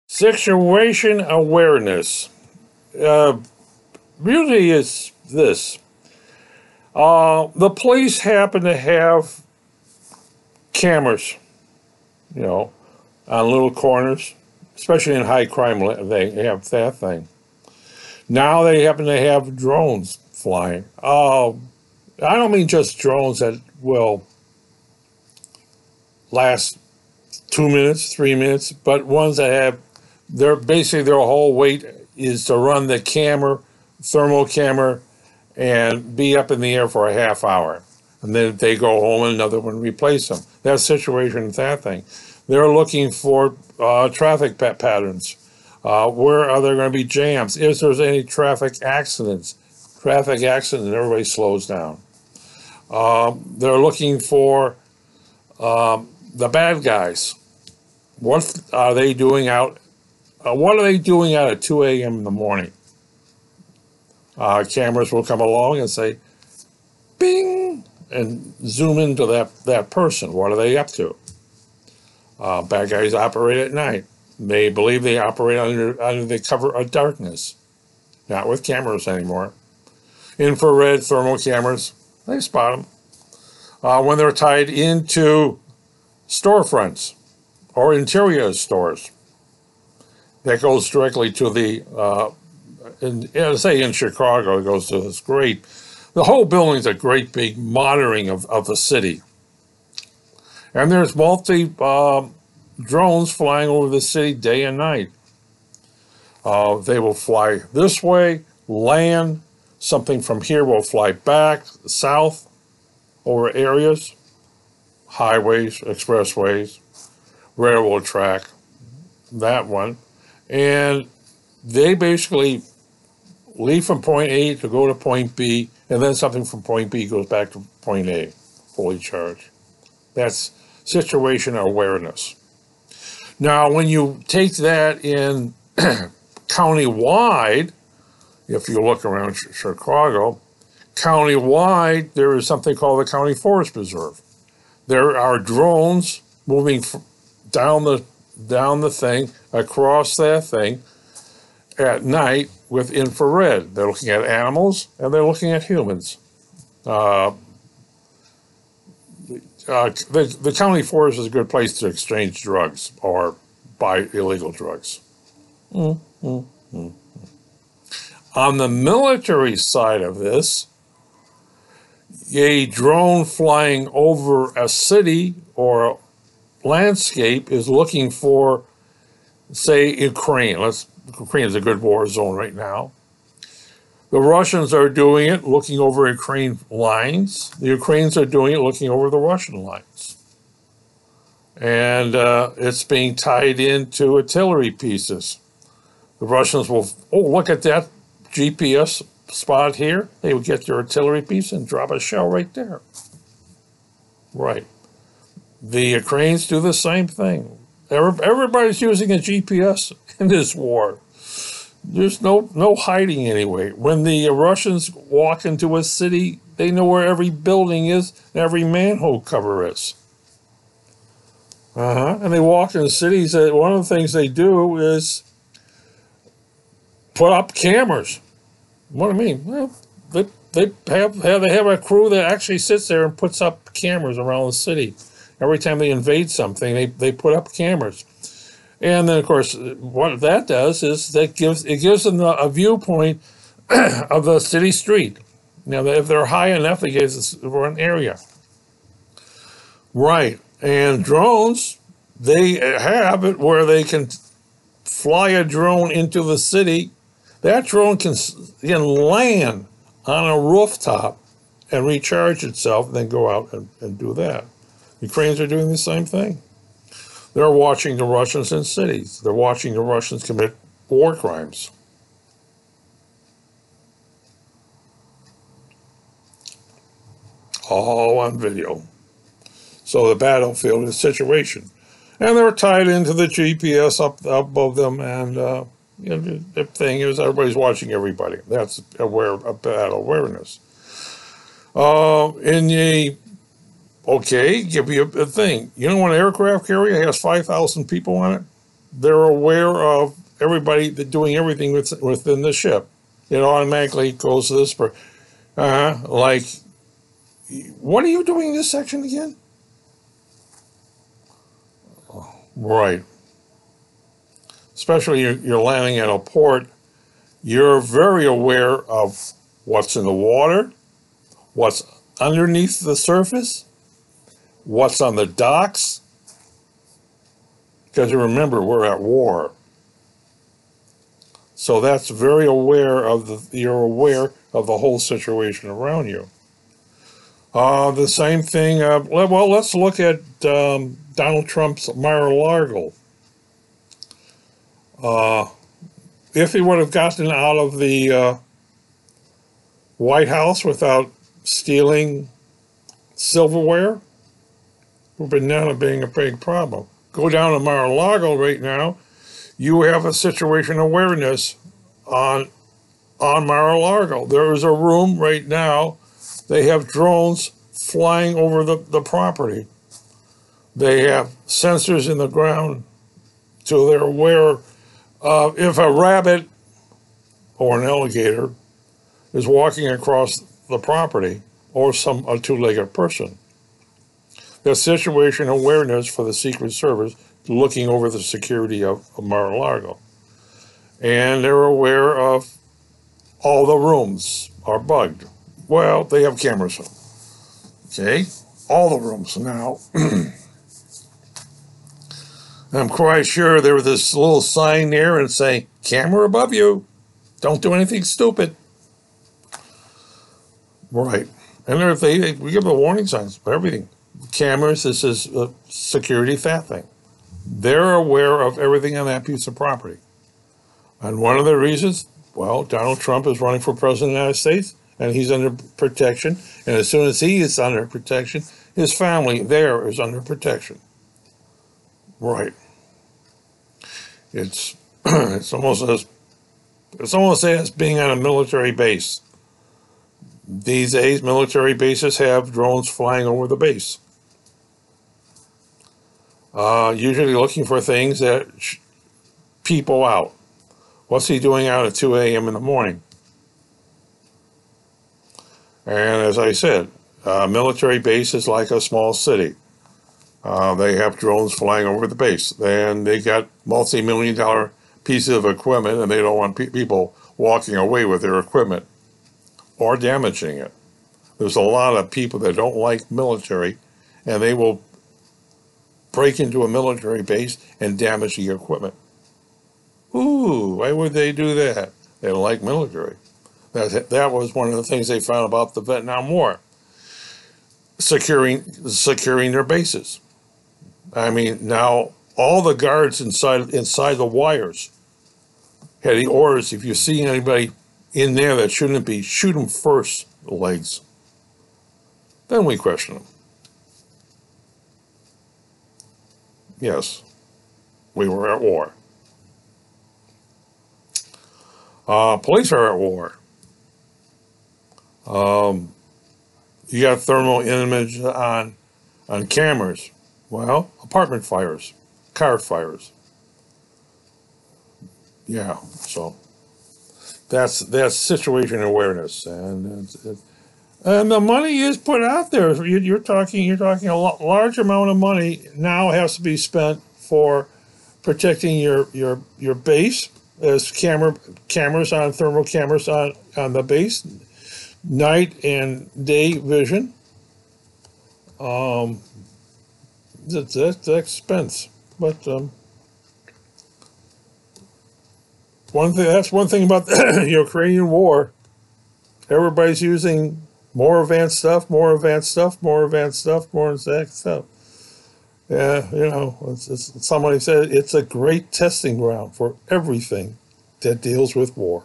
Situation awareness. Uh, Really, it's this. The police happen to have cameras, you know, on little corners, especially in high crime. They have that thing. Now they happen to have drones flying. I don't mean just drones that will last 2 minutes, 3 minutes, but ones that have their whole weight is to run the camera, thermal camera, and be up in the air for a half hour. And then they go home and another one replace them. That situation with that thing. They're looking for traffic patterns. Where are there going to be jams? If there's any traffic accidents, everybody slows down. They're looking for the bad guys. What are they doing out? What are they doing out at 2 a.m. in the morning? Cameras will come along and say, "Bing," and zoom into that person. What are they up to? Bad guys operate at night. They believe they operate under the cover of darkness, not with cameras anymore. Infrared thermal cameras, they spot them. When they're tied into storefronts or interior stores, that goes directly to say in Chicago, it goes to this the whole building's a great big monitoring of the city. And there's multi drones flying over the city day and night. They will fly this way, land, something from here will fly back south over areas, highways, expressways, railroad track, that one. And they basically leave from point A to go to point B, and then something from point B goes back to point A, fully charged. That's situational awareness. Now, when you take that in county-wide, if you look around Chicago, county-wide, there is something called the County Forest Preserve. There are drones moving down the thing, across that thing, at night with infrared. They're looking at animals and they're looking at humans. The county forest is a good place to exchange drugs or buy illegal drugs. On the military side of this, a drone flying over a city or landscape is looking for, say, Ukraine. Ukraine is a good war zone right now. The Russians are doing it looking over Ukraine lines. The Ukrainians are doing it looking over the Russian lines. And it's being tied into artillery pieces. The Russians will, look at that GPS spot here. They will get their artillery piece and drop a shell right there. Right. The Ukrainians do the same thing. Everybody's using a GPS in this war. There's no hiding anyway. When the Russians walk into a city, they know where every building is and every manhole cover is. And they walk in cities. One of the things they do is put up cameras. What do I mean? Well, they have a crew that actually sits there and puts up cameras around the city. Every time they invade something, they put up cameras. And then, of course, what that does is it gives them a viewpoint of the city street. Now, if they're high enough, they get for an area. Right. And drones, they have it where they can fly a drone into the city. That drone can land on a rooftop and recharge itself, and then go out and do that. Ukrainians are doing the same thing. They're watching the Russians in cities. They're watching the Russians commit war crimes. All on video. So the battlefield is situation. And they're tied into the GPS up above them, and the thing is everybody's watching everybody. That's battle awareness. Give you a thing. You know, when an aircraft carrier has 5,000 people on it, they're aware of everybody doing everything within the ship. It automatically goes to this person. Like, what are you doing in this section again? Right. Especially you're landing at a port, you're very aware of what's in the water, what's underneath the surface, what's on the docks. Because you remember, we're at war. So that's very aware of you're aware of the whole situation around you. The same thing, well, let's look at Donald Trump's Mar-a-Lago. If he would have gotten out of the White House without stealing silverware, it would have been being a big problem. Go down to Mar-a-Lago right now, you have a situation awareness on Mar-a-Lago. There is a room right now, they have drones flying over the property. They have sensors in the ground, so they're aware of if a rabbit or an alligator is walking across the property, or a two-legged person. There's situation awareness for the Secret Service looking over the security of Mar-a-Lago. And they're aware of all the rooms are bugged. Well, they have cameras. Okay, all the rooms now. I'm quite sure there was this little sign there and saying, camera above you. Don't do anything stupid. Right. And we give the warning signs for everything. Cameras, this is a security theft thing. They're aware of everything on that piece of property. And one of the reasons, well, Donald Trump is running for president of the United States, and he's under protection. And as soon as he is under protection, his family there is under protection. Right. It's it's almost as being on a military base. These days, military bases have drones flying over the base. Usually looking for things that people out. What's he doing out at 2 a.m. in the morning? And as I said, military base is like a small city. They have drones flying over the base, and they got multi-million-dollar pieces of equipment, and they don't want people walking away with their equipment or damaging it. There's a lot of people that don't like military, and they will break into a military base and damage the equipment. Ooh, why would they do that? They don't like military. That was one of the things they found about the Vietnam War. Securing their bases. I mean, now all the guards inside the wires had the orders, if you see anybody in there that shouldn't be, shoot them first, the legs. Then we question them. Yes, we were at war. Police are at war. You got thermal image on cameras. Well, apartment fires, car fires. Yeah, so that's situation awareness, and the money is put out there. You're talking a large amount of money now has to be spent for protecting your base. There's cameras on thermal cameras on the base, night and day vision. That's expense, but that's one thing about the Ukrainian war. Everybody's using more advanced stuff. Yeah, somebody said it's a great testing ground for everything that deals with war.